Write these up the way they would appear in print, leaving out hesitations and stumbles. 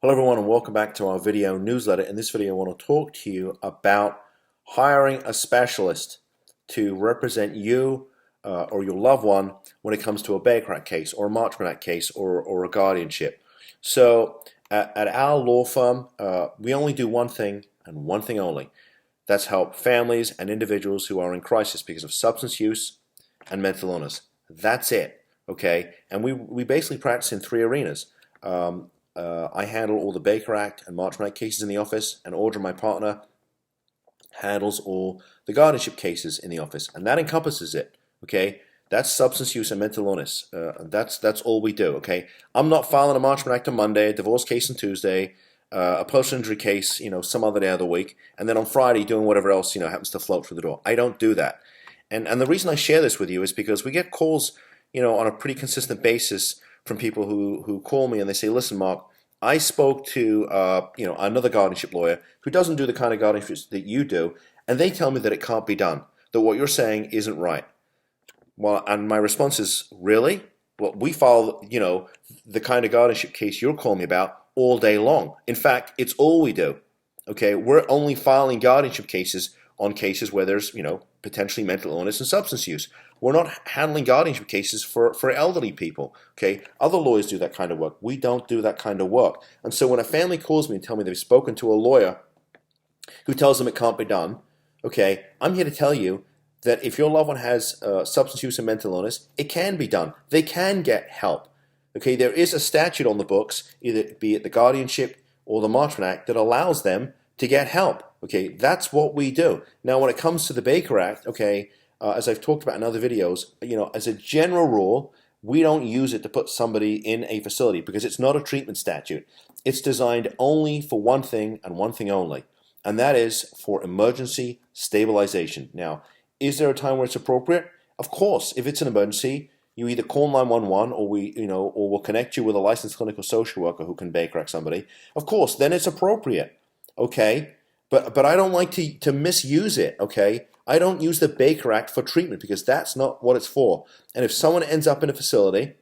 Hello everyone and welcome back to our video newsletter. In this video I want to talk to you about hiring a specialist to represent you or your loved one when it comes to a Baker Act case or a Marchman Act case or a guardianship. So at our law firm we only do one thing and one thing only. That's help families and individuals who are in crisis because of substance use and mental illness. That's it, okay? And we basically practice in three arenas. I handle all the Baker Act and Marchman Act cases in the office, and Audra, my partner, handles all the guardianship cases in the office, and that encompasses it. Okay, that's substance use and mental illness. That's all we do. Okay, I'm not filing a Marchman Act on Monday, a divorce case on Tuesday, a personal injury case, some other day of the week, and then on Friday doing whatever else happens to float through the door. I don't do that, and the reason I share this with you is because we get calls, on a pretty consistent basis from people who call me and they say, listen, Mark, I spoke to another guardianship lawyer who doesn't do the kind of guardianship that you do, and they tell me that it can't be done, that what you're saying isn't right. Well, and my response is, really? Well, we file, the kind of guardianship case you're calling me about all day long. In fact, it's all we do. Okay, we're only filing guardianship cases on cases where there's, potentially mental illness and substance use. We're not handling guardianship cases for elderly people. Okay, other lawyers do that kind of work. We don't do that kind of work. And so when a family calls me and tell me they've spoken to a lawyer who tells them it can't be done, okay, I'm here to tell you that if your loved one has substance use and mental illness, it can be done. They can get help. Okay, there is a statute on the books, either be it the Guardianship or the Marchman Act, that allows them to get help. Okay, that's what we do. Now, when it comes to the Baker Act, okay, as I've talked about in other videos, as a general rule, we don't use it to put somebody in a facility because it's not a treatment statute. It's designed only for one thing and one thing only, and that is for emergency stabilization. Now, is there a time where it's appropriate? Of course, if it's an emergency, you either call 911 or we'll connect you with a licensed clinical social worker who can Baker Act somebody. Of course, then it's appropriate. Okay, but I don't like to misuse it. Okay, I don't use the Baker Act for treatment because that's not what it's for. And if someone ends up in a facility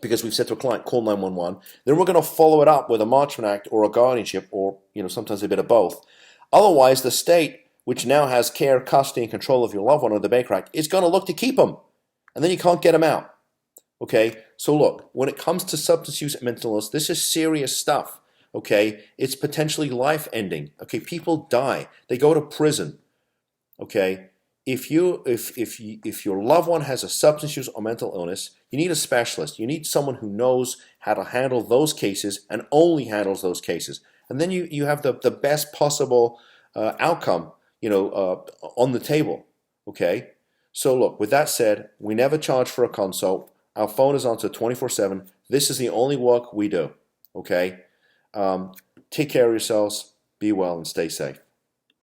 because we've said to a client, call 911, then we're going to follow it up with a Marchman Act or a guardianship or sometimes a bit of both. Otherwise, the state, which now has care, custody, and control of your loved one under the Baker Act, is going to look to keep them, and then you can't get them out. Okay, so look, when it comes to substance use and mental illness, this is serious stuff. Okay, it's potentially life-ending. Okay, people die. They go to prison. Okay, if your loved one has a substance use or mental illness, you need a specialist. You need someone who knows how to handle those cases and only handles those cases. And then you have the best possible outcome, on the table. Okay, so look, with that said, we never charge for a consult. Our phone is answered 24/7. This is the only work we do. Okay. Take care of yourselves, be well, and stay safe.